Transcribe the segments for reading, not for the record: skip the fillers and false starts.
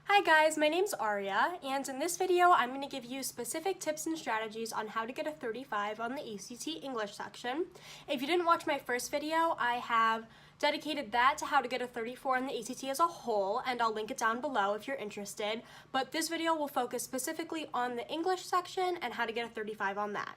Hi guys, my name's Aria, and in this video I'm going to give you specific tips and strategies on how to get a 35 on the ACT English section. If you didn't watch my first video, I have dedicated that to how to get a 34 on the ACT as a whole, and I'll link it down below if you're interested, but this video will focus specifically on the English section and how to get a 35 on that.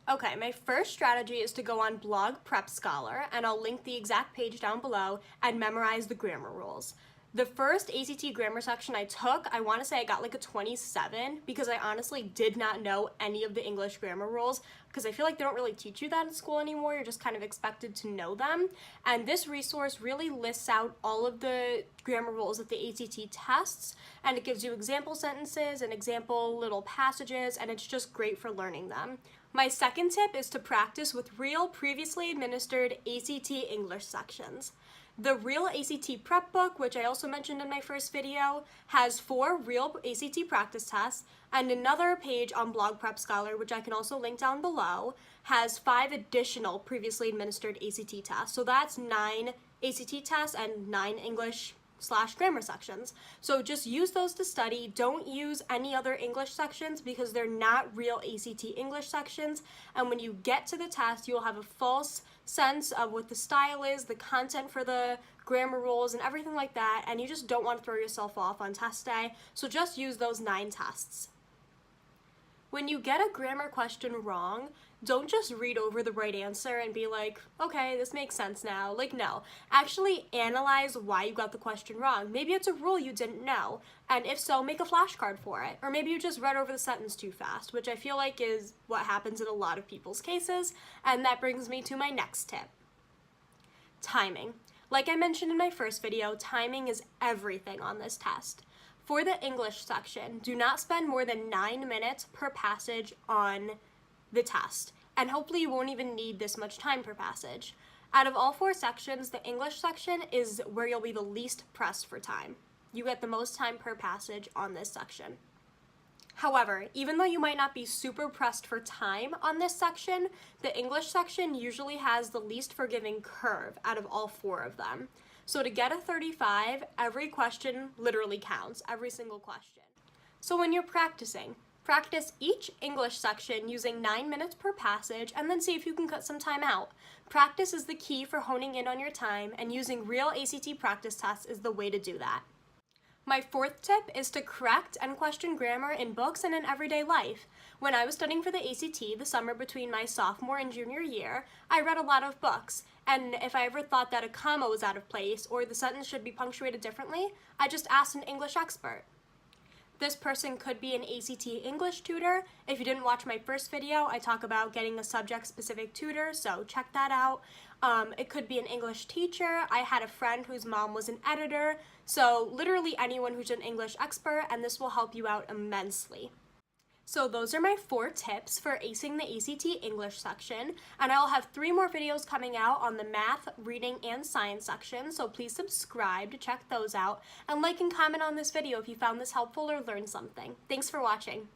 Okay, my first strategy is to go on Blog Prep Scholar, and I'll link the exact page down below, and memorize the grammar rules. The first ACT grammar section I took, I want to say I got like a 27 because I honestly did not know any of the English grammar rules because I feel like they don't really teach you that in school anymore. You're just kind of expected to know them. And this resource really lists out all of the grammar rules of the ACT tests, and it gives you example sentences and example little passages, and it's just great for learning them. My second tip is to practice with real previously administered ACT English sections. The Real ACT Prep book, which I also mentioned in my first video, has 4 real ACT practice tests, and another page on Blog Prep Scholar, which I can also link down below, has 5 additional previously administered ACT tests. So that's 9 ACT tests and 9 English/grammar sections. So just use those to study. Don't use any other English sections because they're not real ACT English sections, and when you get to the test, you'll have a false sense of what the style is, the content for the grammar rules, and everything like that, and you just don't want to throw yourself off on test day, so just use those 9 tests. When you get a grammar question wrong, don't just read over the right answer and be like, okay, this makes sense now. Like, no. Actually analyze why you got the question wrong. Maybe it's a rule you didn't know, and if so, make a flashcard for it. Or maybe you just read over the sentence too fast, which I feel like is what happens in a lot of people's cases, and that brings me to my next tip. Timing. Like I mentioned in my first video, timing is everything on this test. For the English section, do not spend more than 9 minutes per passage on the test, and hopefully you won't even need this much time per passage. Out of all 4 sections, the English section is where you'll be the least pressed for time. You get the most time per passage on this section. However, even though you might not be super pressed for time on this section, the English section usually has the least forgiving curve out of all 4 of them. So to get a 35, every question literally counts, every single question. So when you're practicing, practice each English section using 9 minutes per passage, and then see if you can cut some time out. Practice is the key for honing in on your time, and using real ACT practice tests is the way to do that. My 4th tip is to correct and question grammar in books and in everyday life. When I was studying for the ACT the summer between my sophomore and junior year, I read a lot of books, and if I ever thought that a comma was out of place or the sentence should be punctuated differently, I just asked an English expert. This person could be an ACT English tutor. If you didn't watch my first video, I talk about getting a subject-specific tutor, so check that out. It could be an English teacher. I had a friend whose mom was an editor, so literally anyone who's an English expert, and this will help you out immensely. So those are my 4 tips for acing the ACT English section, and I'll have 3 more videos coming out on the math, reading, and science section, so please subscribe to check those out, and like and comment on this video if you found this helpful or learned something. Thanks for watching.